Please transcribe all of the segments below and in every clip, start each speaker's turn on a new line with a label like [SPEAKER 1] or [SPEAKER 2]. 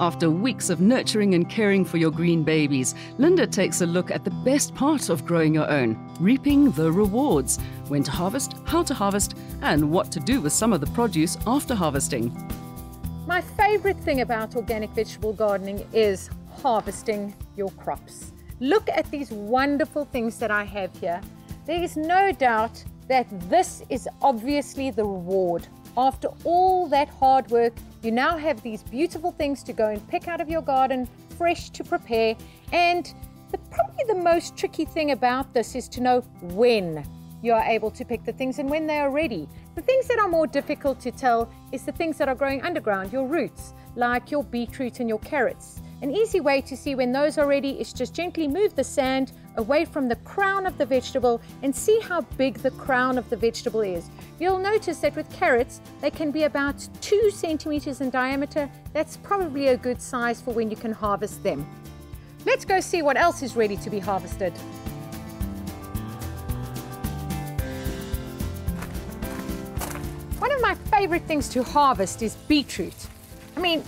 [SPEAKER 1] After weeks of nurturing and caring for your green babies, Linda takes a look at the best part of growing your own, reaping the rewards, when to harvest, how to harvest, and what to do with some of the produce after harvesting.
[SPEAKER 2] My favorite thing about organic vegetable gardening is harvesting your crops. Look at these wonderful things that I have here. There is no doubt that this is obviously the reward. After all that hard work, you now have these beautiful things to go and pick out of your garden, fresh to prepare. And probably the most tricky thing about this is to know when you are able to pick the things and when they are ready. The things that are more difficult to tell is the things that are growing underground, your roots, like your beetroot and your carrots. An easy way to see when those are ready is just gently move the sand away from the crown of the vegetable and see how big the crown of the vegetable is. You'll notice that with carrots, they can be about 2 centimeters in diameter. That's probably a good size for when you can harvest them. Let's go see what else is ready to be harvested. One of my favorite things to harvest is beetroot. I mean,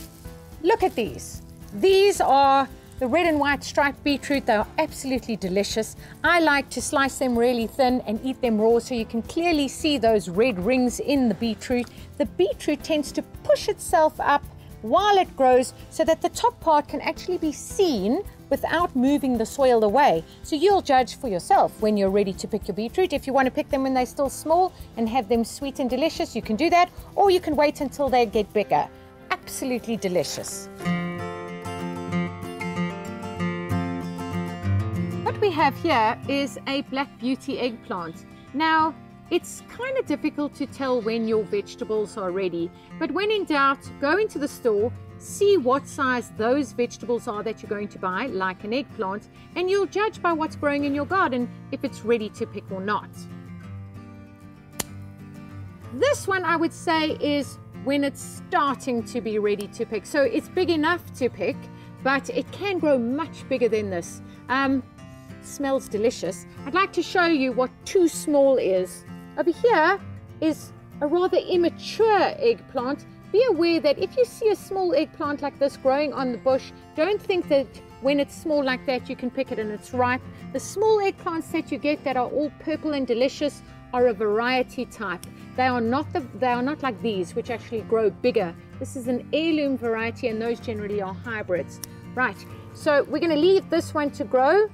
[SPEAKER 2] look at these. These are the red and white striped beetroot. They are absolutely delicious. I like to slice them really thin and eat them raw so you can clearly see those red rings in the beetroot. The beetroot tends to push itself up while it grows so that the top part can actually be seen without moving the soil away. So you'll judge for yourself when you're ready to pick your beetroot. If you want to pick them when they're still small and have them sweet and delicious, you can do that, or you can wait until they get bigger. Absolutely delicious. What we have here is a Black Beauty eggplant. Now, it's kind of difficult to tell when your vegetables are ready, but when in doubt, go into the store, see what size those vegetables are that you're going to buy, like an eggplant, and you'll judge by what's growing in your garden if it's ready to pick or not. This one I would say is when it's starting to be ready to pick. So it's big enough to pick, but it can grow much bigger than this. Smells delicious. I'd like to show you what too small is. Over here is a rather immature eggplant. Be aware that if you see a small eggplant like this growing on the bush, don't think that when it's small like that you can pick it and it's ripe. The small eggplants that you get that are all purple and delicious are a variety type. They are not like these, which actually grow bigger. This is an heirloom variety, and those generally are hybrids. Right, so we're going to leave this one to grow.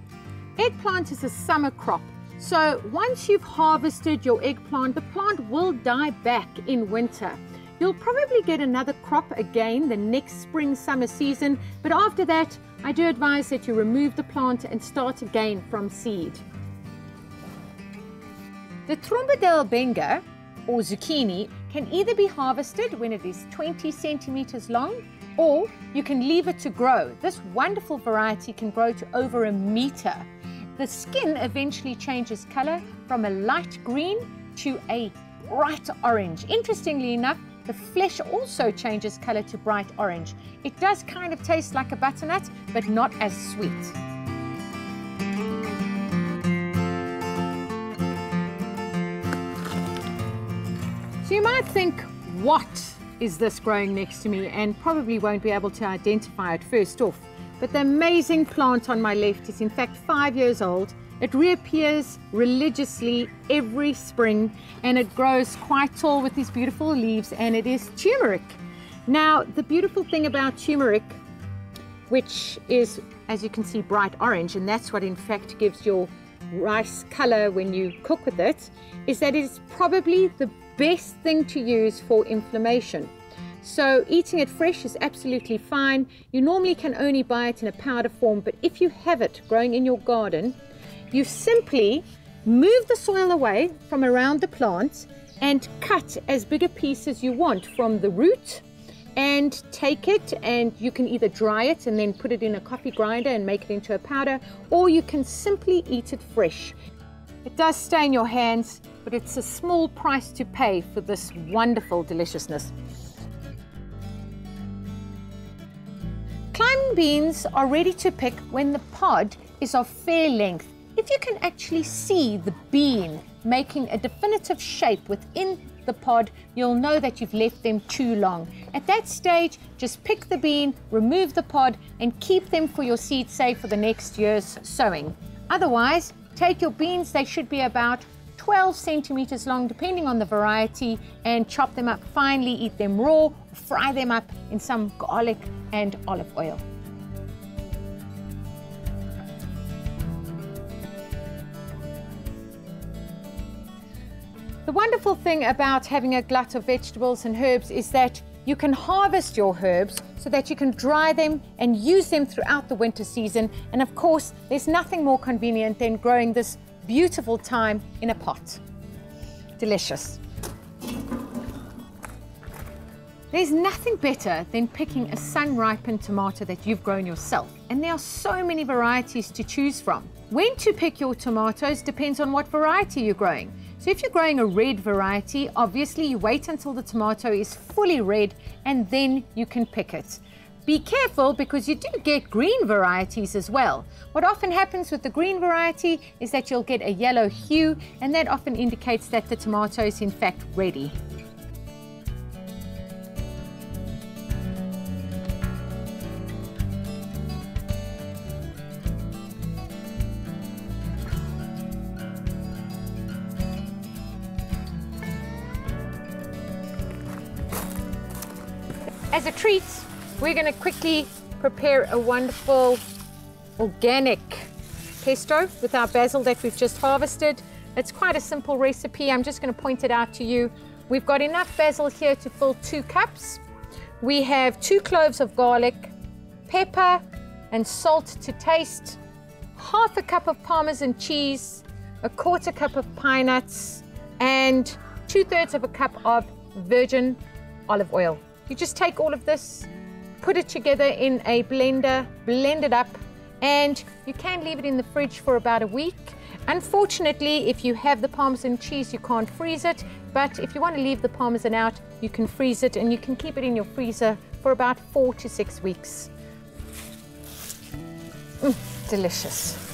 [SPEAKER 2] Eggplant is a summer crop. So once you've harvested your eggplant, the plant will die back in winter. You'll probably get another crop again the next spring, summer season, but after that, I do advise that you remove the plant and start again from seed. The Tromba del Benga, or zucchini, can either be harvested when it is 20 centimeters long, or you can leave it to grow. This wonderful variety can grow to over 1 meter. The skin eventually changes color from a light green to a bright orange. Interestingly enough, the flesh also changes color to bright orange. It does kind of taste like a butternut, but not as sweet. So you might think, what is this growing next to me? And probably won't be able to identify it first off. But the amazing plant on my left is in fact 5 years old. It reappears religiously every spring, and it grows quite tall with these beautiful leaves, and it is turmeric. Now, the beautiful thing about turmeric, which is, as you can see, bright orange, and that's what in fact gives your rice color when you cook with it, is that it is probably the best thing to use for inflammation. So eating it fresh is absolutely fine. You normally can only buy it in a powder form, but if you have it growing in your garden, you simply move the soil away from around the plant and cut as big a piece as you want from the root, and take it, and you can either dry it and then put it in a coffee grinder and make it into a powder, or you can simply eat it fresh. It does stain your hands, but it's a small price to pay for this wonderful deliciousness. Climbing beans are ready to pick when the pod is of fair length. If you can actually see the bean making a definitive shape within the pod, you'll know that you've left them too long. At that stage, just pick the bean, remove the pod, and keep them for your seed save for the next year's sowing. Otherwise, take your beans, they should be about 12 centimeters long, depending on the variety, and chop them up finely, eat them raw, fry them up in some garlic and olive oil. The wonderful thing about having a glut of vegetables and herbs is that you can harvest your herbs so that you can dry them and use them throughout the winter season. And of course, there's nothing more convenient than growing this beautiful thyme in a pot. Delicious. There's nothing better than picking a sun-ripened tomato that you've grown yourself. And there are so many varieties to choose from. When to pick your tomatoes depends on what variety you're growing. So if you're growing a red variety, obviously you wait until the tomato is fully red and then you can pick it. Be careful because you do get green varieties as well. What often happens with the green variety is that you'll get a yellow hue, and that often indicates that the tomato is in fact ready. As a treat, we're going to quickly prepare a wonderful organic pesto with our basil that we've just harvested. It's quite a simple recipe. I'm just going to point it out to you. We've got enough basil here to fill 2 cups. We have 2 cloves of garlic, pepper and salt to taste, half a cup of Parmesan cheese, a 1/4 cup of pine nuts, and 2/3 of a cup of virgin olive oil. You just take all of this, put it together in a blender, blend it up, and you can leave it in the fridge for about a week. Unfortunately, if you have the Parmesan cheese, you can't freeze it, but if you want to leave the Parmesan out, you can freeze it and you can keep it in your freezer for about 4 to 6 weeks. Delicious.